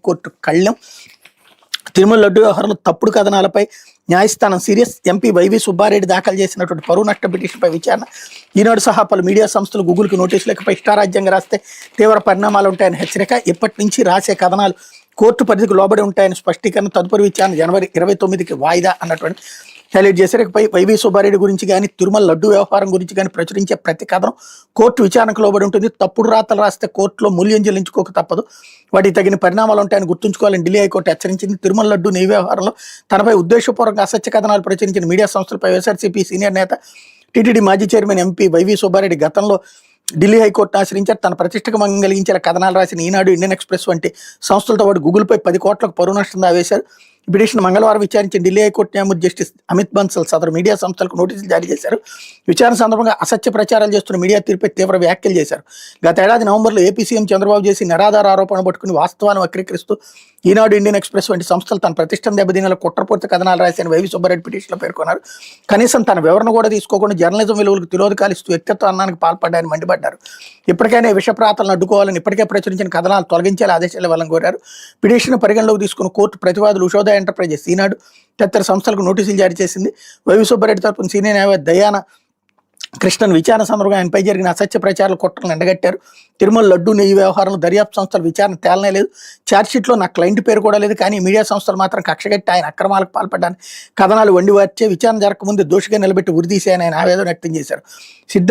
High court కళ్లెం. Tirumala laddu వ్యవహారంలో తప్పుడు కథనాలపై న్యాయస్థానం సీరియస్. ఎంపీ వైవి సుబ్బారెడ్డి దాఖలు చేసినటువంటి పరువు నష్ట పిటిషన్పై విచారణ. ఈనాడు సహా పలు మీడియా సంస్థలు గూగుల్కి నోటీసులు ఇకపై ఇష్టారాజ్యంగా రాస్తే తీవ్ర పరిణామాలు ఉంటాయని హెచ్చరిక. ఇప్పటి నుంచి రాసే కథనాలు కోర్టు పరిధికి లోబడి ఉంటాయని స్పష్టీకరణ. తదుపరి విచారణ జనవరి 29కి వాయిదా అన్నటువంటి హైలైట్ చేశారు. ఇకపై వైవి సుబ్బారెడ్డి గురించి కానీ తిరుమల లడ్డు వ్యవహారం గురించి కానీ ప్రచురించే ప్రతి కథనం కోర్టు విచారణకు లోబడి ఉంటుంది. తప్పుడు రాతలు రాస్తే కోర్టులో మూల్యం చెల్లించుకోక తప్పదు. వాటికి తగిన పరిణామాలు ఉంటాయని గుర్తుంచుకోవాలని ఢిల్లీ హైకోర్టు హెచ్చరించింది. తిరుమల లడ్డు నెయ్యి వ్యవహారంలో తనపై ఉద్దేశపూర్వక అసత్య కథనాలు ప్రచురించిన మీడియా సంస్థలపై వైఎస్ఆర్సీపీ సీనియర్ నేత టీటీడీ మాజీ చైర్మన్ ఎంపీ వైవి సుబ్బారెడ్డి గతంలో ఢిల్లీ హైకోర్టును ఆశ్రయించారు. తన ప్రతిష్టకు భంగం కలిగించేలా కథనాలు రాసిన ఈనాడు, ఇండియన్ ఎక్స్ప్రెస్ వంటి సంస్థలతో పాటు గూగుల్పై 10 కోట్లకు పరువు నష్టం దావేశారు. ఈ పిటిషన్ మంగళవారం విచారించిన ఢిల్లీ హైకోర్టు న్యాయమూర్తి జస్టిస్ అమిత్ బన్సల్ సదరు మీడియా సంస్థలకు నోటీసులు జారీ చేశారు. విచారణ సందర్భంగా అసత్య ప్రచారాలు చేస్తున్న మీడియా తీరుపై తీవ్ర వ్యాఖ్యలు చేశారు. గత ఏడాది నవంబర్లో ఏపీ సీఎం చంద్రబాబు చేసి నిరాధార ఆరోపణ పట్టుకుని వాస్తవాన్ని వక్రీకరిస్తూ ఈనాడు, ఇండియన్ ఎక్స్ప్రెస్ వంటి సంస్థలు తన ప్రతిష్టం దెబ్బతినేలా కుట్రపూర్తి కథనాలు రాశాయని వైవి సుబ్బారెడ్డి పిటిషన్లో పేర్కొన్నారు. కనీసం తన వివరణ కూడా తీసుకోకుండా జర్నలిజం విలువలకు తిలోదకాలు ఇస్తూ వ్యక్తిత్వ అన్నానికి పాల్పడ్డాయని మండిపడ్డారు. ఇప్పటికైనా విషప్రాతలను అడ్డుకోవాలని ఇప్పటికే ప్రచురించిన కథనాలు తొలగించేలా ఆదేశాలు ఇవ్వాలని కోరారు. పిటిషన్ పరిగణలోకి తీసుకున్న కోర్టు ప్రతివాదులు ఉషోదయ ఎంటర్ప్రైజెస్, ఈనాడు తదితర సంస్థలకు నోటీసులు జారీ చేసింది. వైవి సుబ్బారెడ్డి తరపున సీనియర్ న్యాయవాది దయాన కృష్ణన్ విచారణ సందర్భంగా ఆయనపై జరిగిన అసత్య ప్రచారాల కుట్రలను ఎండగట్టారు. తిరుమల లడ్డు నెయ్యి వ్యవహారంలో దర్యాప్తు సంస్థల విచారణ తేలనే లేదు. ఛార్జ్షీట్లో నా క్లయింట్ పేరు కూడా లేదు. కానీ మీడియా సంస్థలు మాత్రం కక్షగట్టి ఆయన అక్రమాలకు పాల్పడ్డాన్ని కథనాలు వండివార్చే విచారణ జరగకముందే దోషిగా నిలబెట్టి ఉరిదీశాయని ఆయన ఆవేదన వ్యక్తం చేశారు.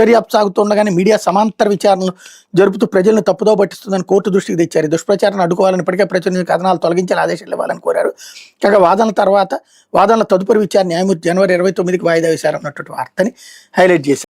దర్యాప్తు సాగుతుండగానే మీడియా సమాంతర విచారణలు జరుపుతూ ప్రజలను తప్పుదో పట్టిస్తుందని కోర్టు దృష్టికి తెచ్చారు. దుష్ప్రచారాన్ని అడ్డుకోవాలని ఇప్పటికే ప్రచురించిన కథనాలు తొలగించేలా ఆదేశాలు ఇవ్వాలని కోరారు. కాగా వాదనల తదుపరి విచారణ న్యాయమూర్తి జనవరి 29కి వాయిదా వేశారన్నటువంటి వార్తని హైలైట్ చేశారు.